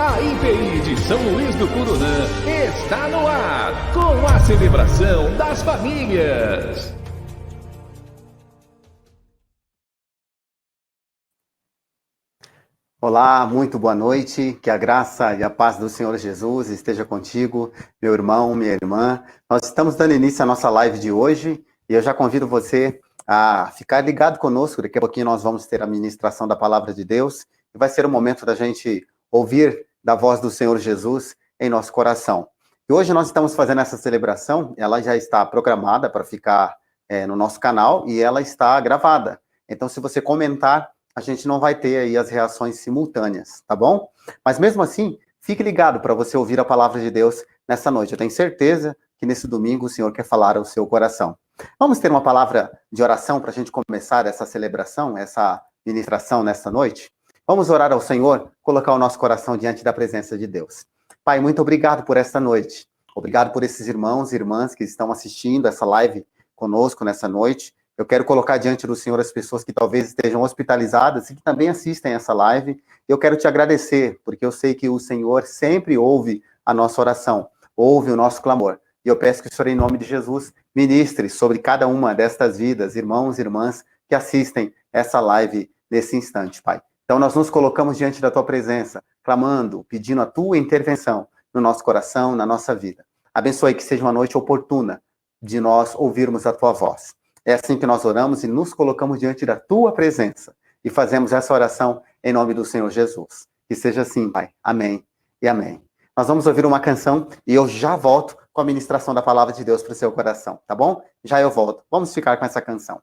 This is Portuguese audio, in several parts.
A IPI de São Luís do Curunã está no ar com a celebração das famílias. Olá, muito boa noite, que a graça e a paz do Senhor Jesus esteja contigo, meu irmão, minha irmã. Nós estamos dando início à nossa live de hoje e eu já convido você a ficar ligado conosco. Daqui a pouquinho nós vamos ter a ministração da Palavra de Deus e vai ser o momento da gente ouvir da voz do Senhor Jesus em nosso coração. E hoje nós estamos fazendo essa celebração, ela já está programada para ficar no nosso canal e ela está gravada. Então, se você comentar, a gente não vai ter aí as reações simultâneas, tá bom? Mas mesmo assim, fique ligado para você ouvir a palavra de Deus nessa noite. Eu tenho certeza que nesse domingo o Senhor quer falar ao seu coração. Vamos ter uma palavra de oração para a gente começar essa celebração, essa ministração nessa noite? Vamos orar ao Senhor, colocar o nosso coração diante da presença de Deus. Pai, muito obrigado por esta noite. Obrigado por esses irmãos e irmãs que estão assistindo essa live conosco nessa noite. Eu quero colocar diante do Senhor as pessoas que talvez estejam hospitalizadas e que também assistem essa live. Eu quero te agradecer, porque eu sei que o Senhor sempre ouve a nossa oração, ouve o nosso clamor. E eu peço que o Senhor, em nome de Jesus, ministre sobre cada uma destas vidas, irmãos e irmãs que assistem essa live nesse instante, Pai. Então, nós nos colocamos diante da Tua presença, clamando, pedindo a Tua intervenção no nosso coração, na nossa vida. Abençoe que seja uma noite oportuna de nós ouvirmos a Tua voz. É assim que nós oramos e nos colocamos diante da Tua presença e fazemos essa oração em nome do Senhor Jesus. Que seja assim, Pai. Amém e amém. Nós vamos ouvir uma canção e eu já volto com a ministração da palavra de Deus para o seu coração, tá bom? Já eu volto. Vamos ficar com essa canção.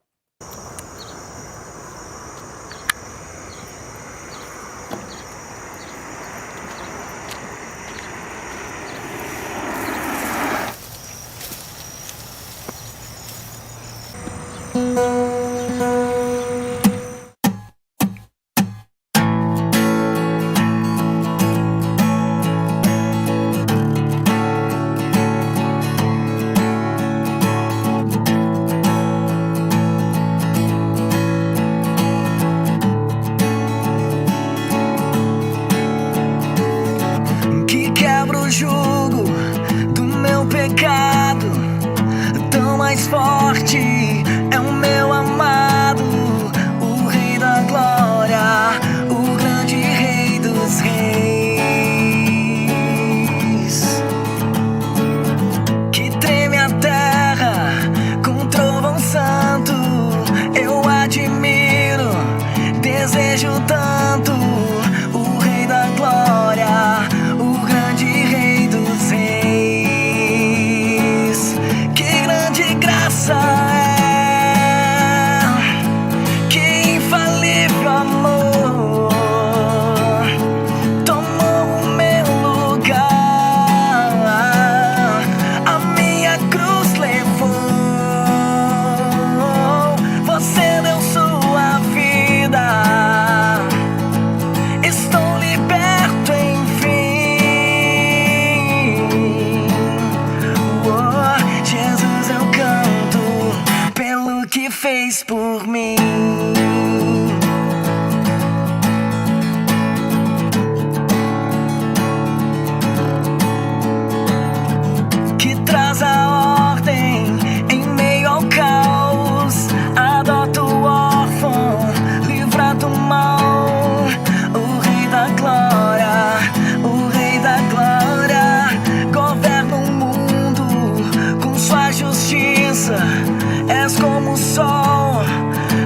És como o sol,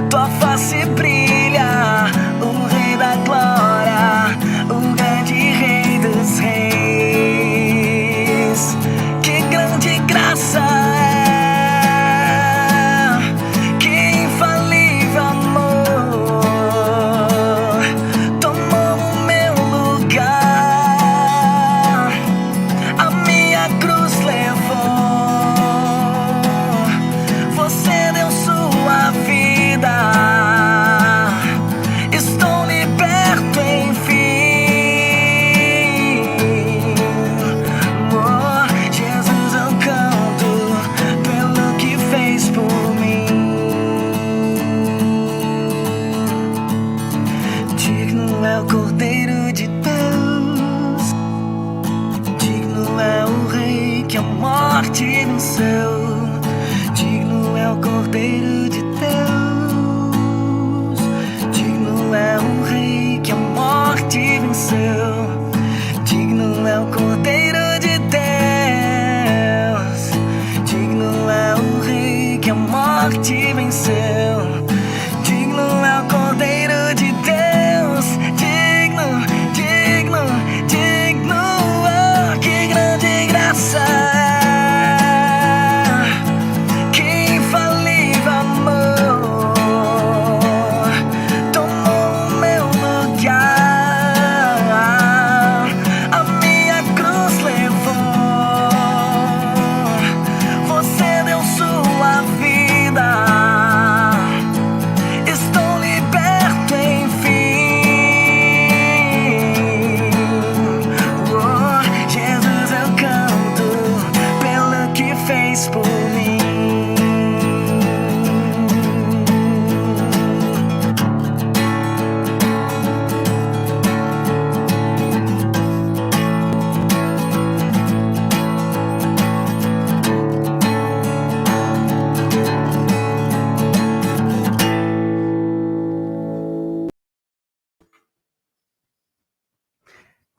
tua face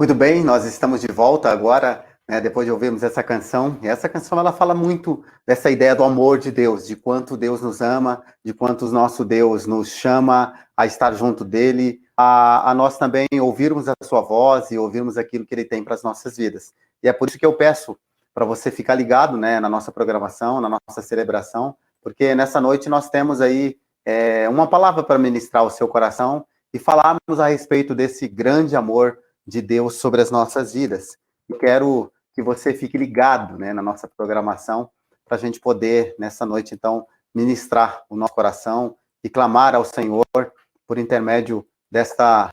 Muito bem, nós estamos de volta agora, né, depois de ouvirmos essa canção. E essa canção ela fala muito dessa ideia do amor de Deus, de quanto Deus nos ama, de quanto o nosso Deus nos chama a estar junto dele, a nós também ouvirmos a sua voz e ouvirmos aquilo que ele tem para as nossas vidas. E é por isso que eu peço para você ficar ligado, né, na nossa programação, na nossa celebração, porque nessa noite nós temos aí uma palavra para ministrar ao seu coração e falarmos a respeito desse grande amor de Deus sobre as nossas vidas. E quero que você fique ligado, né, na nossa programação, para a gente poder, nessa noite, então, ministrar o nosso coração e clamar ao Senhor por intermédio dessa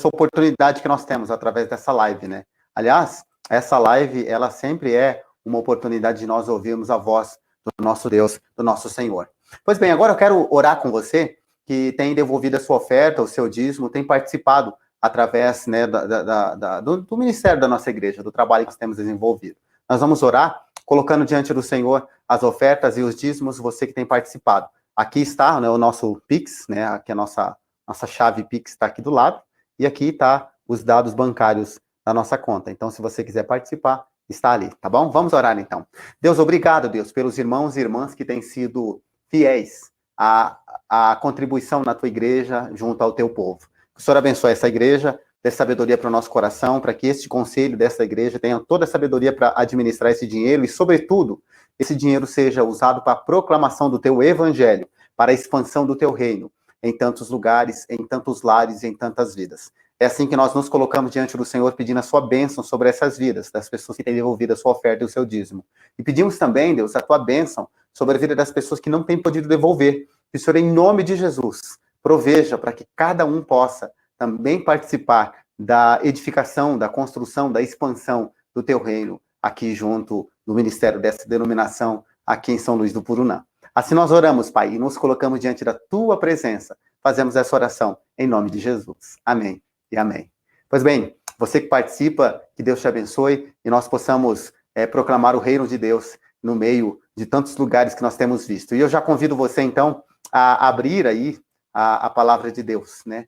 oportunidade que nós temos através dessa live, né? Aliás, essa live, ela sempre é uma oportunidade de nós ouvirmos a voz do nosso Deus, do nosso Senhor. Pois bem, agora eu quero orar com você, que tem devolvido a sua oferta, o seu dízimo, tem participado através, né, do ministério da nossa igreja, do trabalho que nós temos desenvolvido. Nós vamos orar, colocando diante do Senhor as ofertas e os dízimos, você que tem participado. Aqui está, né, o nosso Pix, né, aqui a nossa chave Pix está aqui do lado, e aqui está os dados bancários da nossa conta. Então, se você quiser participar, está ali, tá bom? Vamos orar, então. Deus, obrigado, Deus, pelos irmãos e irmãs que têm sido fiéis à contribuição na tua igreja junto ao teu povo. Que o Senhor abençoe essa igreja, dê sabedoria para o nosso coração, para que este conselho dessa igreja tenha toda a sabedoria para administrar esse dinheiro e, sobretudo, esse dinheiro seja usado para a proclamação do teu evangelho, para a expansão do teu reino, em tantos lugares, em tantos lares e em tantas vidas. É assim que nós nos colocamos diante do Senhor, pedindo a sua bênção sobre essas vidas, das pessoas que têm devolvido a sua oferta e o seu dízimo. E pedimos também, Deus, a tua bênção sobre a vida das pessoas que não têm podido devolver. Que o Senhor, em nome de Jesus, proveja para que cada um possa também participar da edificação, da construção, da expansão do teu reino, aqui junto no ministério dessa denominação, aqui em São Luís do Purunã. Assim nós oramos, Pai, e nos colocamos diante da tua presença. Fazemos essa oração em nome de Jesus. Amém e amém. Pois bem, você que participa, que Deus te abençoe e nós possamos proclamar o reino de Deus no meio de tantos lugares que nós temos visto. E eu já convido você, então, a abrir aí a palavra de Deus, né?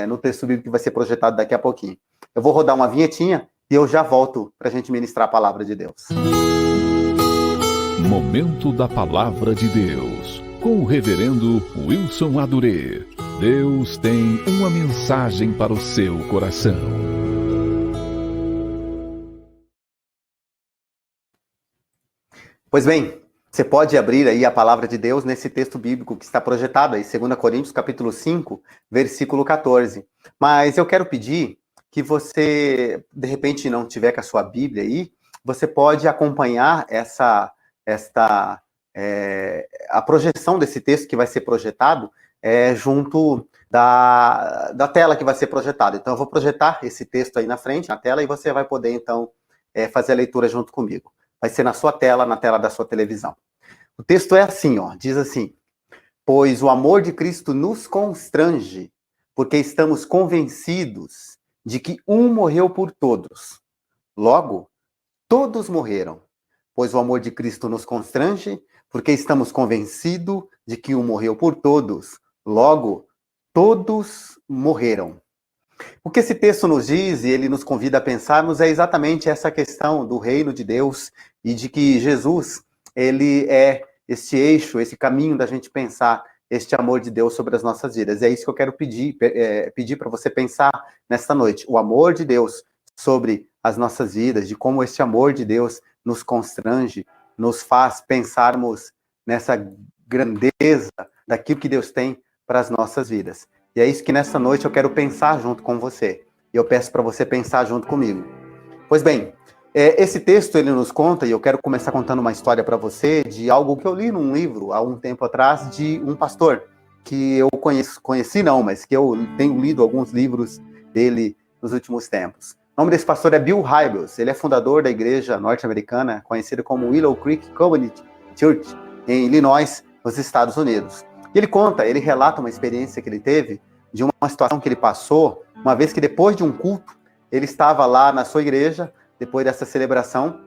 No texto bíblico que vai ser projetado daqui a pouquinho. Eu vou rodar uma vinhetinha e eu já volto para a gente ministrar a palavra de Deus. Momento da Palavra de Deus, com o reverendo Wilson Adurê. Deus tem uma mensagem para o seu coração. Pois bem, você pode abrir aí a palavra de Deus nesse texto bíblico que está projetado aí, 2 Coríntios, capítulo 5, versículo 14. Mas eu quero pedir que você, de repente, não tiver com a sua Bíblia aí, você pode acompanhar a projeção desse texto que vai ser projetado junto da tela que vai ser projetada. Então, eu vou projetar esse texto aí na frente, na tela, e você vai poder, então, fazer a leitura junto comigo. Vai ser na sua tela, na tela da sua televisão. O texto é assim, ó, diz assim: pois o amor de Cristo nos constrange, porque estamos convencidos de que um morreu por todos. Logo, todos morreram. Pois o amor de Cristo nos constrange, porque estamos convencidos de que um morreu por todos. Logo, todos morreram. O que esse texto nos diz, e ele nos convida a pensarmos, é exatamente essa questão do reino de Deus e de que Jesus, ele é este eixo, esse caminho da gente pensar este amor de Deus sobre as nossas vidas. É isso que eu quero pedir para você pensar nesta noite. O amor de Deus sobre as nossas vidas, de como este amor de Deus nos constrange, nos faz pensarmos nessa grandeza daquilo que Deus tem para as nossas vidas. E é isso que nessa noite eu quero pensar junto com você. E eu peço para você pensar junto comigo. Pois bem, esse texto ele nos conta, e eu quero começar contando uma história para você, de algo que eu li num livro há um tempo atrás, de um pastor, que eu conheci não, mas que eu tenho lido alguns livros dele nos últimos tempos. O nome desse pastor é Bill Hybels. Ele é fundador da igreja norte-americana, conhecida como Willow Creek Community Church, em Illinois, nos Estados Unidos. E ele relata uma experiência que ele teve, de uma situação que ele passou, uma vez que depois de um culto, ele estava lá na sua igreja, depois dessa celebração,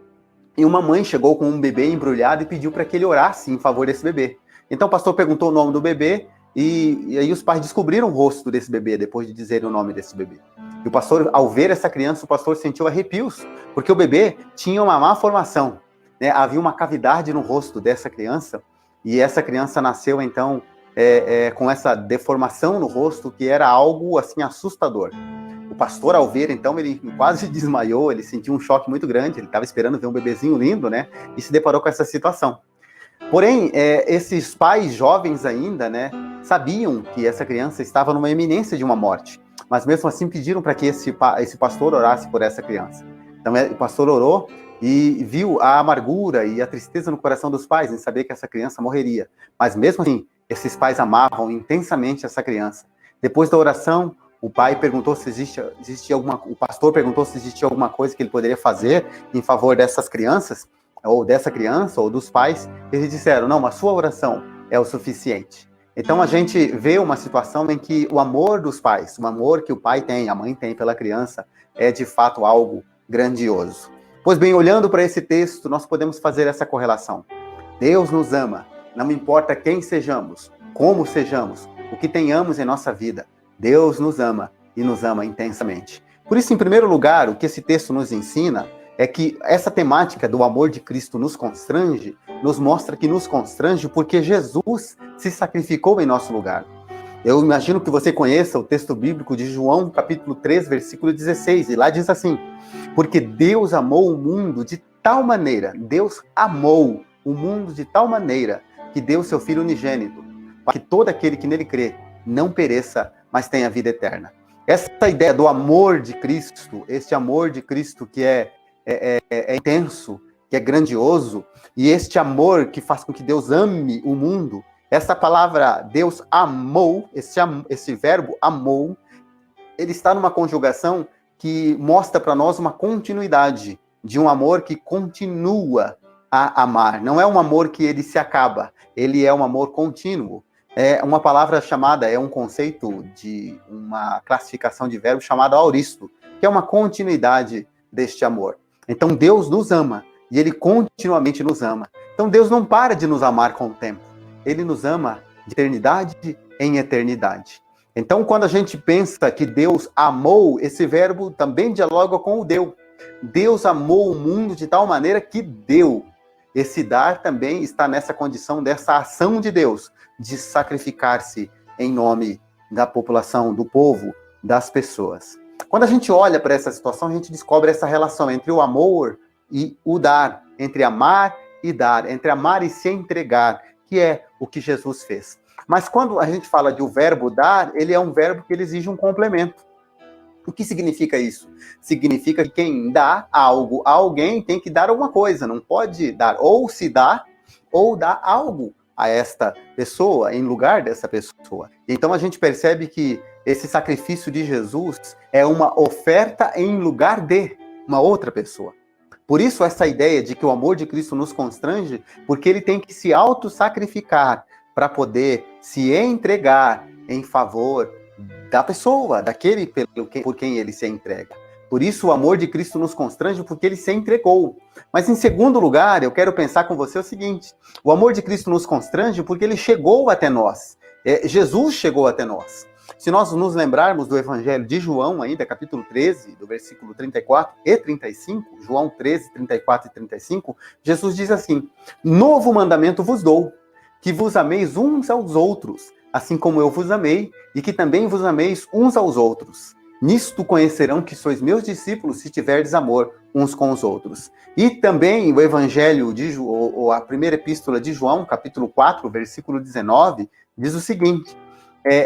e uma mãe chegou com um bebê embrulhado e pediu para que ele orasse em favor desse bebê. Então o pastor perguntou o nome do bebê, e aí os pais descobriram o rosto desse bebê, depois de dizer o nome desse bebê. E o pastor, ao ver essa criança, o pastor sentiu arrepios, porque o bebê tinha uma má formação, né? Havia uma cavidade no rosto dessa criança, e essa criança nasceu, então, com essa deformação no rosto, que era algo, assim, assustador. O pastor, ao ver, então, ele quase desmaiou, ele sentiu um choque muito grande, ele estava esperando ver um bebezinho lindo, né? E se deparou com essa situação. Porém, esses pais jovens ainda, né, sabiam que essa criança estava numa iminência de uma morte, mas mesmo assim pediram para que esse pastor orasse por essa criança. Então, o pastor orou e viu a amargura e a tristeza no coração dos pais em saber que essa criança morreria. Mas mesmo assim, esses pais amavam intensamente essa criança. Depois da oração, o pai perguntou se existia o pastor perguntou se existia alguma coisa que ele poderia fazer em favor dessas crianças, ou dessa criança, ou dos pais. Eles disseram, não, a sua oração é o suficiente. Então a gente vê uma situação em que o amor dos pais, o amor que o pai tem, a mãe tem pela criança, é de fato algo grandioso. Pois bem, olhando para esse texto, nós podemos fazer essa correlação. Deus nos ama, não importa quem sejamos, como sejamos, o que tenhamos em nossa vida, Deus nos ama e nos ama intensamente. Por isso, em primeiro lugar, o que esse texto nos ensina é que essa temática do amor de Cristo nos constrange, nos mostra que nos constrange porque Jesus se sacrificou em nosso lugar. Eu imagino que você conheça o texto bíblico de João, capítulo 3, versículo 16, e lá diz assim, porque Deus amou o mundo de tal maneira, Deus amou o mundo de tal maneira, que deu seu Filho unigênito, para que todo aquele que nele crê não pereça, mas tenha vida eterna. Essa ideia do amor de Cristo, esse amor de Cristo que é intenso, que é grandioso, e este amor que faz com que Deus ame o mundo, essa palavra Deus amou, esse verbo amou, ele está numa conjugação que mostra para nós uma continuidade de um amor que continua a amar. Não é um amor que ele se acaba, ele é um amor contínuo. É uma palavra chamada, é um conceito de uma classificação de verbo chamada auristo, que é uma continuidade deste amor. Então Deus nos ama, e Ele continuamente nos ama. Então Deus não para de nos amar com o tempo. Ele nos ama de eternidade em eternidade. Então quando a gente pensa que Deus amou, esse verbo também dialoga com o deu. Deus amou o mundo de tal maneira que deu. Esse dar também está nessa condição dessa ação de Deus, de sacrificar-se em nome da população, do povo, das pessoas. Quando a gente olha para essa situação, a gente descobre essa relação entre o amor e o dar, entre amar e dar, entre amar e se entregar, que é o que Jesus fez. Mas quando a gente fala de o verbo dar, ele é um verbo que ele exige um complemento. O que significa isso? Significa que quem dá algo a alguém tem que dar alguma coisa, não pode dar ou se dá, ou dar algo a esta pessoa, em lugar dessa pessoa. Então a gente percebe que esse sacrifício de Jesus é uma oferta em lugar de uma outra pessoa. Por isso essa ideia de que o amor de Cristo nos constrange, porque ele tem que se auto-sacrificar para poder se entregar em favor da pessoa, daquele por quem ele se entrega. Por isso o amor de Cristo nos constrange, porque ele se entregou. Mas em segundo lugar, eu quero pensar com você o seguinte, o amor de Cristo nos constrange porque ele chegou até nós. Jesus chegou até nós. Se nós nos lembrarmos do Evangelho de João, ainda, capítulo 13, do versículo 34 e 35, João 13, 34 e 35, Jesus diz assim, novo mandamento vos dou, que vos ameis uns aos outros, assim como eu vos amei, e que também vos ameis uns aos outros. Nisto conhecerão que sois meus discípulos, se tiverdes amor uns com os outros. E também o Evangelho, ou a primeira epístola de João, capítulo 4, versículo 19, diz o seguinte,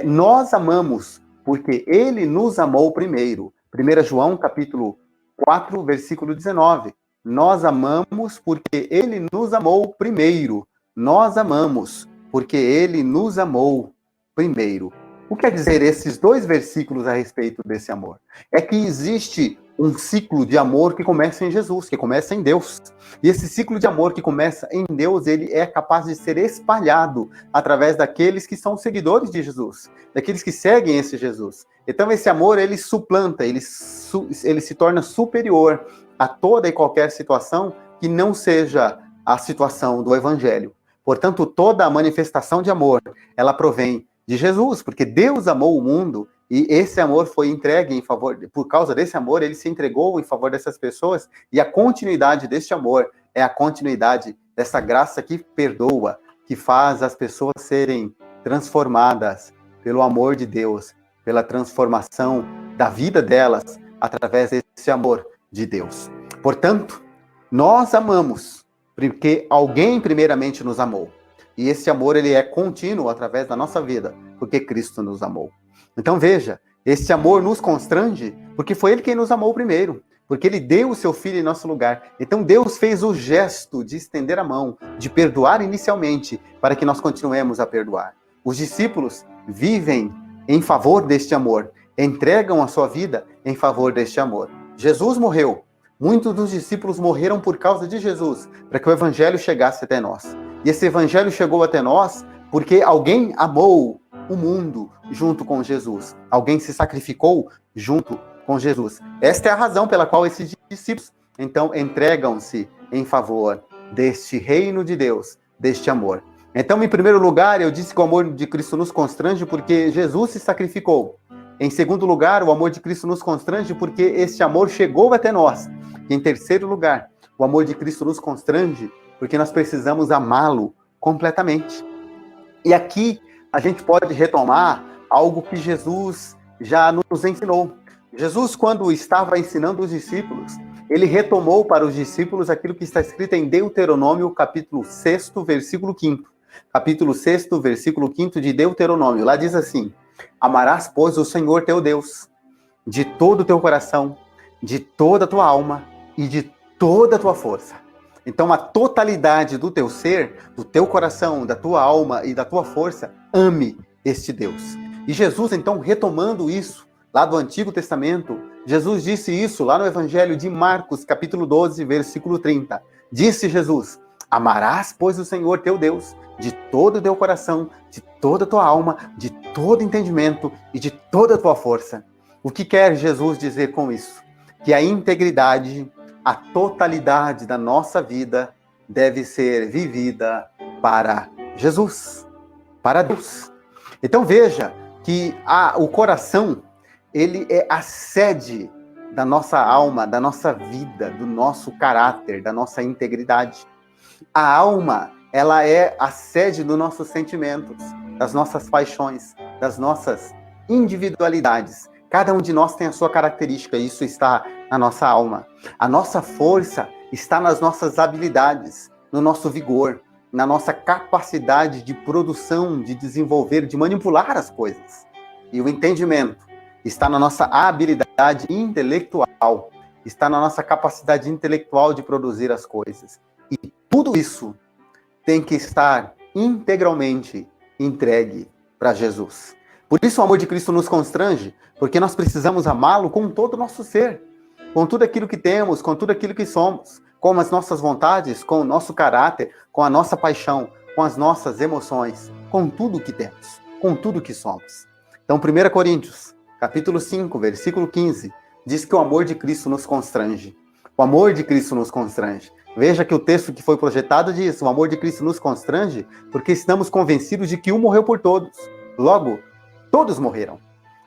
nós amamos porque ele nos amou primeiro. 1 João, capítulo 4, versículo 19. Nós amamos porque ele nos amou primeiro. Nós amamos porque ele nos amou primeiro. O que quer dizer esses dois versículos a respeito desse amor? É que existe um ciclo de amor que começa em Jesus, que começa em Deus. E esse ciclo de amor que começa em Deus, ele é capaz de ser espalhado através daqueles que são seguidores de Jesus, daqueles que seguem esse Jesus. Então esse amor, ele suplanta, ele se torna superior a toda e qualquer situação que não seja a situação do Evangelho. Portanto, toda a manifestação de amor, ela provém de Jesus, porque Deus amou o mundo E esse amor foi entregue em favor, por causa desse amor, ele se entregou em favor dessas pessoas, e a continuidade deste amor é a continuidade dessa graça que perdoa, que faz as pessoas serem transformadas pelo amor de Deus, pela transformação da vida delas através desse amor de Deus. Portanto, nós amamos porque alguém primeiramente nos amou. E esse amor, ele é contínuo através da nossa vida, porque Cristo nos amou. Então veja, esse amor nos constrange porque foi ele quem nos amou primeiro, porque ele deu o seu filho em nosso lugar. Então Deus fez o gesto de estender a mão, de perdoar inicialmente, para que nós continuemos a perdoar. Os discípulos vivem em favor deste amor, entregam a sua vida em favor deste amor. Jesus morreu. Muitos dos discípulos morreram por causa de Jesus, para que o evangelho chegasse até nós. E esse evangelho chegou até nós porque alguém amou o mundo junto com Jesus. Alguém se sacrificou junto com Jesus. Esta é a razão pela qual esses discípulos, então, entregam-se em favor deste reino de Deus, deste amor. Então, em primeiro lugar, eu disse que o amor de Cristo nos constrange porque Jesus se sacrificou. Em segundo lugar, o amor de Cristo nos constrange porque este amor chegou até nós. E em terceiro lugar, o amor de Cristo nos constrange porque nós precisamos amá-lo completamente. E aqui a gente pode retomar algo que Jesus já nos ensinou. Jesus, quando estava ensinando os discípulos, ele retomou para os discípulos aquilo que está escrito em Deuteronômio, capítulo 6, versículo 5. Capítulo 6, versículo 5 de Deuteronômio. Lá diz assim: amarás, pois, o Senhor teu Deus de todo o teu coração, de toda a tua alma e de toda a tua força. Então, a totalidade do teu ser, do teu coração, da tua alma e da tua força, ame este Deus. E Jesus, então, retomando isso, lá do Antigo Testamento, Jesus disse isso lá no Evangelho de Marcos, capítulo 12, versículo 30. Disse Jesus: amarás, pois, o Senhor teu Deus de todo o teu coração, de toda a tua alma, de todo entendimento e de toda a tua força. O que quer Jesus dizer com isso? Que a integridade, a totalidade da nossa vida deve ser vivida para Jesus, para Deus. Então veja que o coração, ele é a sede da nossa alma, da nossa vida, do nosso caráter, da nossa integridade. A alma, ela é a sede dos nossos sentimentos, das nossas paixões, das nossas individualidades. Cada um de nós tem a sua característica, e isso está na nossa alma. A nossa força está nas nossas habilidades, no nosso vigor, na nossa capacidade de produção, de desenvolver, de manipular as coisas. E o entendimento está na nossa habilidade intelectual, está na nossa capacidade intelectual de produzir as coisas. E tudo isso tem que estar integralmente entregue para Jesus. Por isso o amor de Cristo nos constrange, porque nós precisamos amá-lo com todo o nosso ser, com tudo aquilo que temos, com tudo aquilo que somos, com as nossas vontades, com o nosso caráter, com a nossa paixão, com as nossas emoções, com tudo o que temos, com tudo o que somos. Então, 1 Coríntios, capítulo 5, versículo 15, diz que o amor de Cristo nos constrange. O amor de Cristo nos constrange. Veja que o texto que foi projetado diz: o amor de Cristo nos constrange porque estamos convencidos de que um morreu por todos. Logo, todos morreram.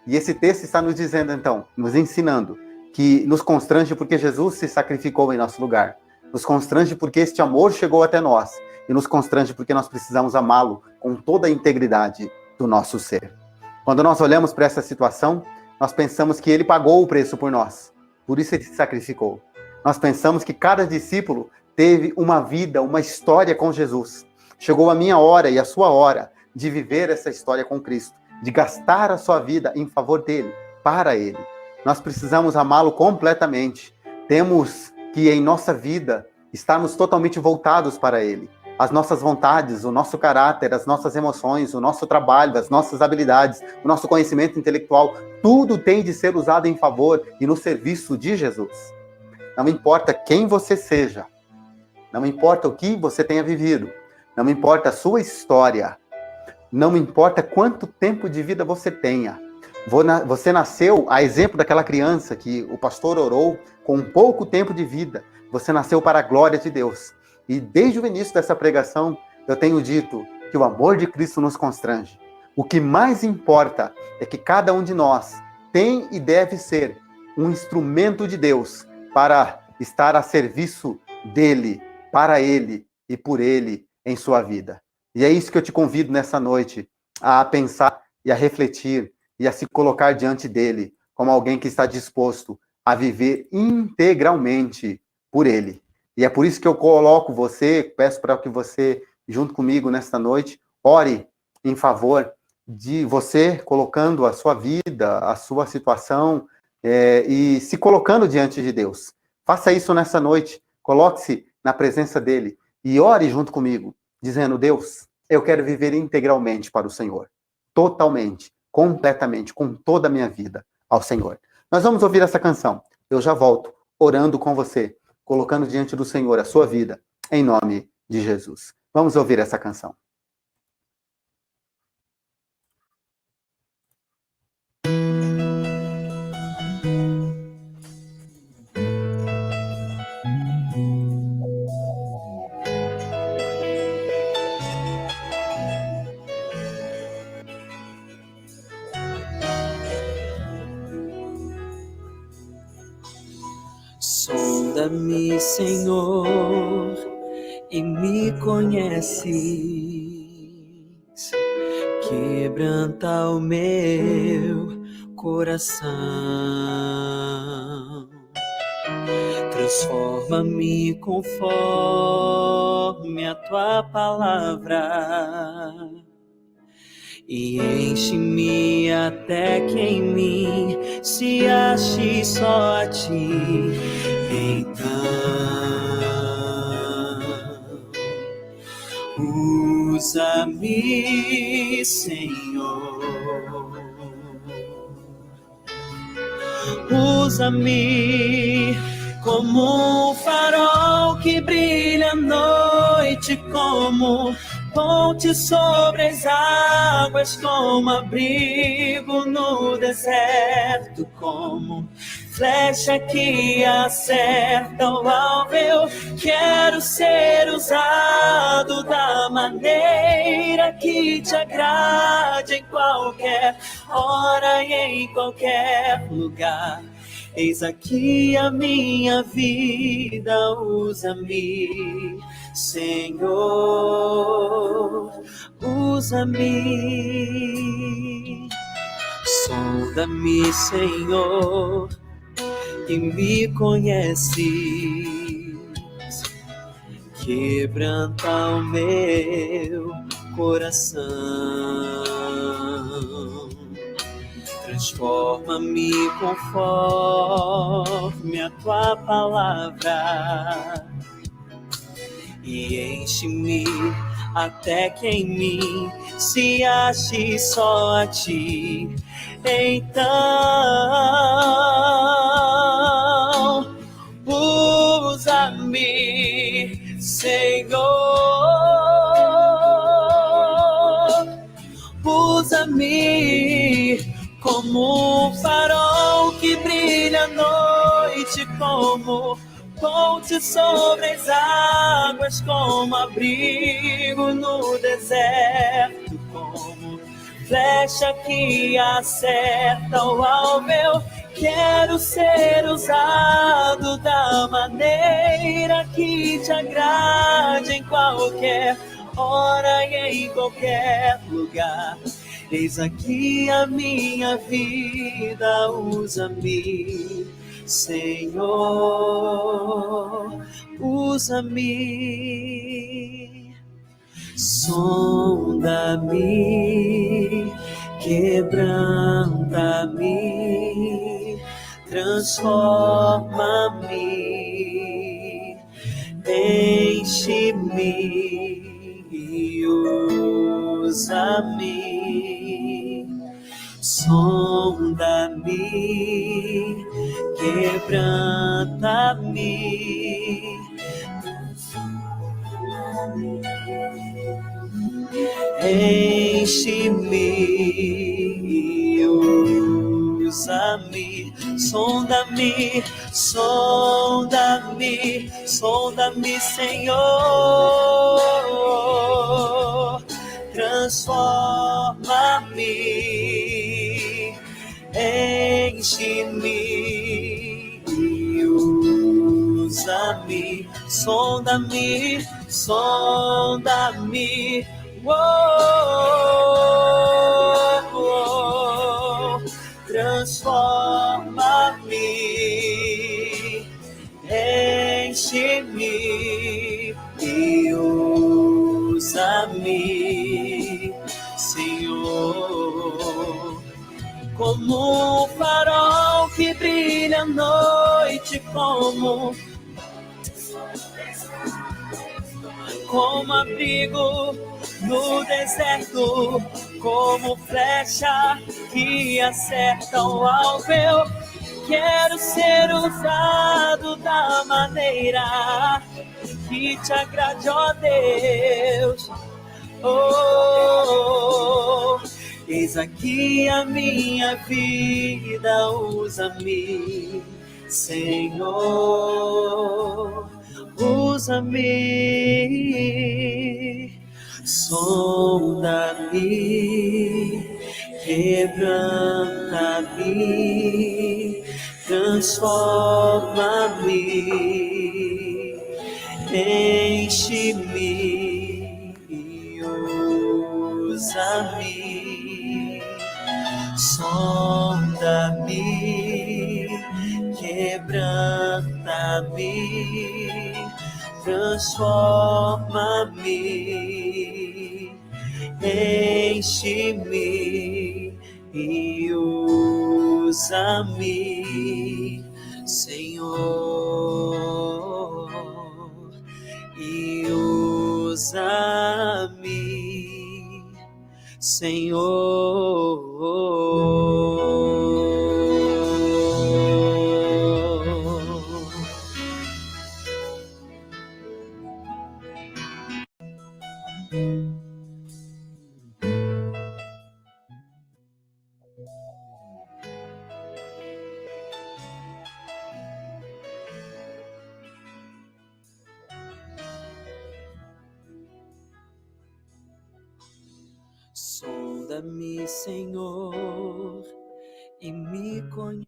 E esse texto está nos dizendo, então, nos ensinando, que nos constrange porque Jesus se sacrificou em nosso lugar. Nos constrange porque este amor chegou até nós. E nos constrange porque nós precisamos amá-lo com toda a integridade do nosso ser. Quando nós olhamos para essa situação, nós pensamos que ele pagou o preço por nós. Por isso ele se sacrificou. Nós pensamos que cada discípulo teve uma vida, uma história com Jesus. Chegou a minha hora e a sua hora de viver essa história com Cristo, de gastar a sua vida em favor dele, para ele. Nós precisamos amá-lo completamente. Temos que, em nossa vida, estarmos totalmente voltados para ele. As nossas vontades, o nosso caráter, as nossas emoções, o nosso trabalho, as nossas habilidades, o nosso conhecimento intelectual, tudo tem de ser usado em favor e no serviço de Jesus. Não importa quem você seja, não importa o que você tenha vivido, não importa a sua história, não importa quanto tempo de vida você tenha. Você nasceu, a exemplo daquela criança que o pastor orou com pouco tempo de vida. Você nasceu para a glória de Deus. E desde o início dessa pregação, eu tenho dito que o amor de Cristo nos constrange. O que mais importa é que cada um de nós tem e deve ser um instrumento de Deus para estar a serviço dele, para ele e por ele em sua vida. E é isso que eu te convido nessa noite, a pensar e a refletir e a se colocar diante dele como alguém que está disposto a viver integralmente por ele. E é por isso que eu coloco você, peço para que você, junto comigo nesta noite, ore em favor de você, colocando a sua vida, a sua situação, e se colocando diante de Deus. Faça isso nessa noite, coloque-se na presença dele e ore junto comigo, dizendo: Deus, eu quero viver integralmente para o Senhor, totalmente, completamente, com toda a minha vida ao Senhor. Nós vamos ouvir essa canção. Eu já volto orando com você, colocando diante do Senhor a sua vida, em nome de Jesus. Vamos ouvir essa canção. Sonda-me, Senhor, e me conheces. Quebranta o meu coração. Transforma-me conforme a tua palavra. E enche-me até que em mim se ache só a ti. Então, usa-me, Senhor. Usa-me como um farol que brilha à noite, como ponte sobre as águas, como abrigo no deserto, como flecha que acerta o alvo. Eu quero ser usado da maneira que te agrade, em qualquer hora e em qualquer lugar. Eis aqui a minha vida, usa-me, Senhor, usa-me. Sonda-me, Senhor, e me conheces. Quebranta o meu coração. Transforma-me conforme a tua palavra. E enche-me até que em mim se ache só a ti. Então, usa-me, Senhor. Usa-me como um farol que brilha à noite, como ponte sobre as águas, como abrigo no deserto, como flecha que acerta o alvo. Eu quero ser usado da maneira que te agrade, em qualquer hora e em qualquer lugar. Eis aqui a minha vida, usa-me, Senhor, usa-me. Sonda-me, quebranta-me, transforma-me, enche-me e usa-me. Sonda-me, quebranta-me, enche-me e usa-me. Sonda-me, sonda-me, sonda-me, Senhor. Transforma-me enche-me e usa-me, sonda-me, sonda-me, transforma-me, enche-me e usa-me, Senhor, como um farol que brilha à noite, como abrigo no deserto, como flecha que acerta o alvo. Eu quero ser usado da maneira que te agrade, ó Deus. Oh, eis aqui a minha vida, usa-me, Senhor, usa-me, sonda-me, quebranta-me, transforma-me, enche-me e usa-me, sonda-me, quebranta-me, transforma-me, enche-me e usa-me, Senhor, e usa-me, Senhor. Sonda-me, Senhor, e me conheces,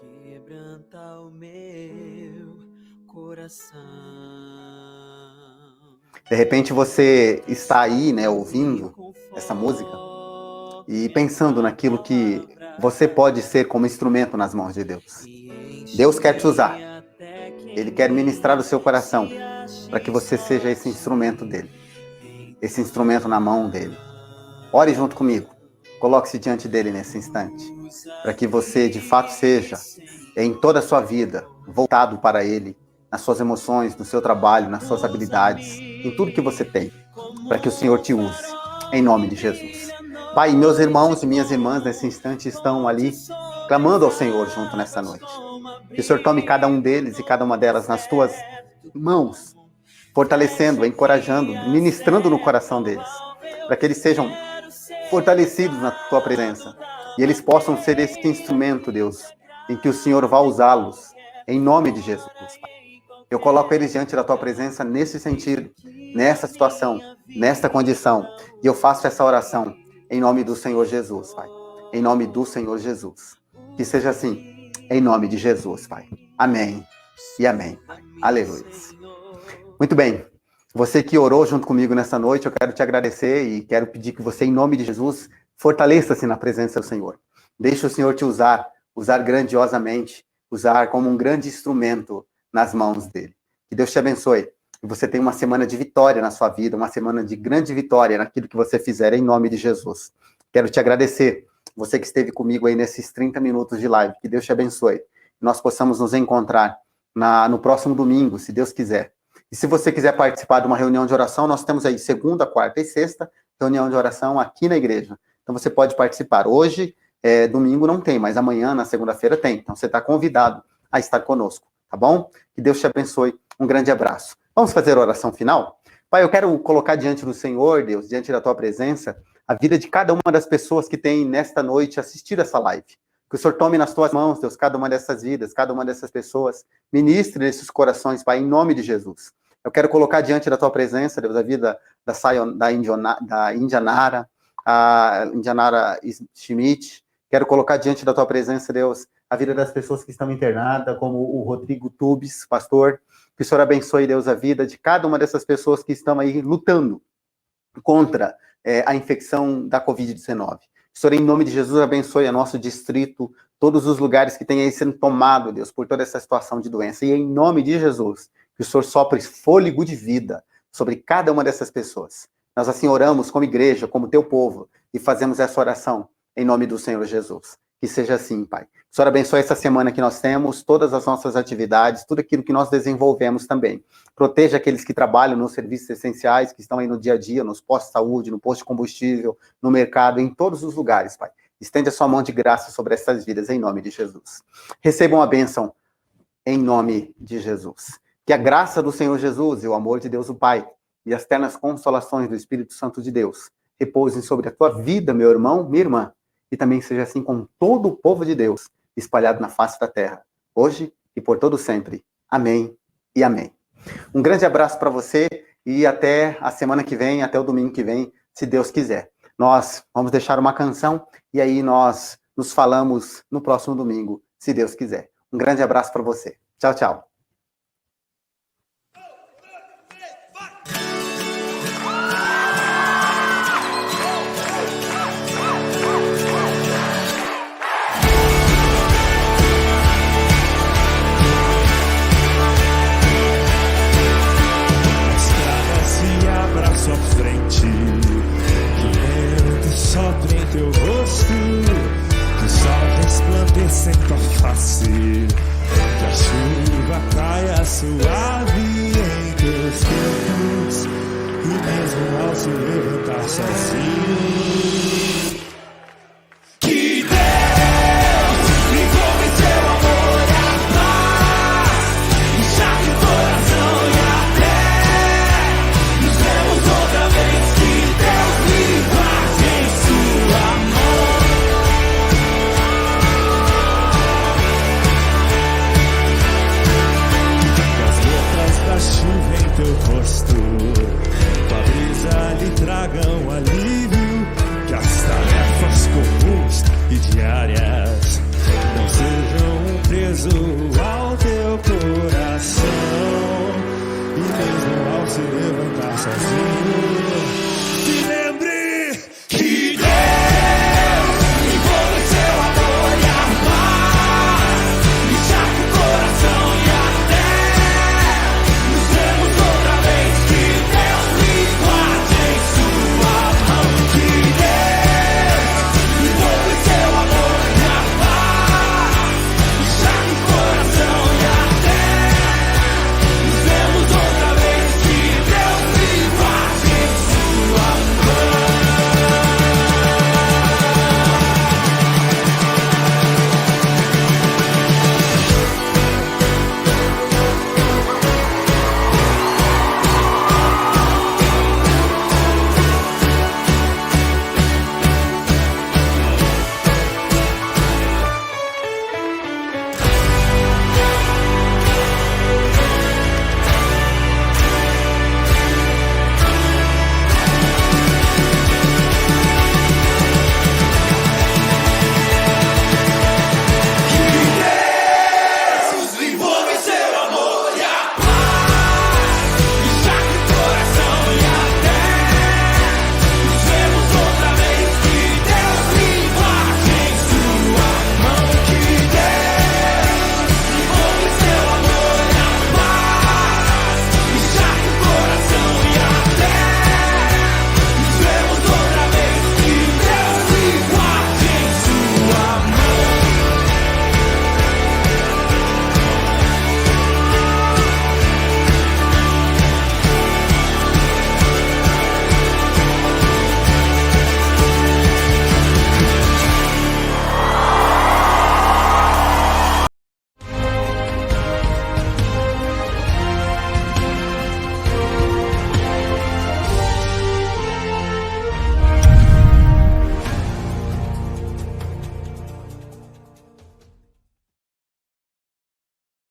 quebranta o meu coração. De repente você está aí, né, ouvindo essa música e pensando naquilo que você pode ser como instrumento nas mãos de Deus. Deus quer te usar. Ele quer ministrar o seu coração para que você seja esse instrumento dele. Esse instrumento na mão dele. Ore junto comigo. Coloque-se diante dele nesse instante, para que você de fato seja, em toda a sua vida, voltado para ele, nas suas emoções, no seu trabalho, nas suas habilidades, em tudo que você tem, para que o Senhor te use, em nome de Jesus. Pai, meus irmãos e minhas irmãs nesse instante estão ali, clamando ao Senhor junto nessa noite. Que o Senhor tome cada um deles e cada uma delas nas tuas mãos, fortalecendo, encorajando, ministrando no coração deles, para que eles sejam fortalecidos na tua presença e eles possam ser esse instrumento, Deus, em que o Senhor vai usá-los, em nome de Jesus, Pai. Eu coloco eles diante da tua presença nesse sentido, nessa situação, nesta condição, e eu faço essa oração em nome do Senhor Jesus, Pai, em nome do Senhor Jesus, que seja assim, em nome de Jesus, Pai, amém e amém, Pai. Aleluia. Muito bem. Você que orou junto comigo nessa noite, eu quero te agradecer e quero pedir que você, em nome de Jesus, fortaleça-se na presença do Senhor. Deixe o Senhor te usar grandiosamente, usar como um grande instrumento nas mãos dele. Que Deus te abençoe. Que você tenha uma semana de vitória na sua vida, uma semana de grande vitória naquilo que você fizer, em nome de Jesus. Quero te agradecer, você que esteve comigo aí nesses 30 minutos de live. Que Deus te abençoe. Que nós possamos nos encontrar no próximo domingo, se Deus quiser. E se você quiser participar de uma reunião de oração, nós temos aí segunda, quarta e sexta, reunião de oração aqui na igreja. Então você pode participar. Hoje, domingo não tem, mas amanhã, na segunda-feira, tem. Então você está convidado a estar conosco, tá bom? Que Deus te abençoe. Um grande abraço. Vamos fazer a oração final? Pai, eu quero colocar diante do Senhor, Deus, diante da tua presença, a vida de cada uma das pessoas que tem nesta noite assistido essa live. Que o Senhor tome nas tuas mãos, Deus, cada uma dessas vidas, cada uma dessas pessoas. Ministre nesses corações, Pai, em nome de Jesus. Eu quero colocar diante da tua presença, Deus, a vida da Indianara, a Indianara Schmidt. Quero colocar diante da tua presença, Deus, a vida das pessoas que estão internadas, como o Rodrigo Tubes, pastor. Que o Senhor abençoe, Deus, a vida de cada uma dessas pessoas que estão aí lutando contra a infecção da Covid-19. Senhor, em nome de Jesus, abençoe o nosso distrito, todos os lugares que têm aí sendo tomado, Deus, por toda essa situação de doença. E em nome de Jesus, que o Senhor sopre fôlego de vida sobre cada uma dessas pessoas. Nós assim oramos como igreja, como teu povo, e fazemos essa oração em nome do Senhor Jesus. Que seja assim, Pai. O Senhor abençoe essa semana que nós temos, todas as nossas atividades, tudo aquilo que nós desenvolvemos também. Proteja aqueles que trabalham nos serviços essenciais, que estão aí no dia a dia, nos postos de saúde, no posto de combustível, no mercado, em todos os lugares, Pai. Estende a sua mão de graça sobre essas vidas, em nome de Jesus. Recebam a bênção, em nome de Jesus. Que a graça do Senhor Jesus e o amor de Deus o Pai e as ternas consolações do Espírito Santo de Deus repousem sobre a tua vida, meu irmão, minha irmã, e também seja assim com todo o povo de Deus espalhado na face da terra, hoje e por todo sempre. Amém e amém. Um grande abraço para você e até a semana que vem, até o domingo que vem, se Deus quiser. Nós vamos deixar uma canção e aí nós nos falamos no próximo domingo, se Deus quiser. Um grande abraço para você. Tchau, tchau. Sua frente, que vento sopra em teu rosto, que o sol resplandeça em tua face, que a chuva caia suave em teus campos, e mesmo ao se levantar sozinho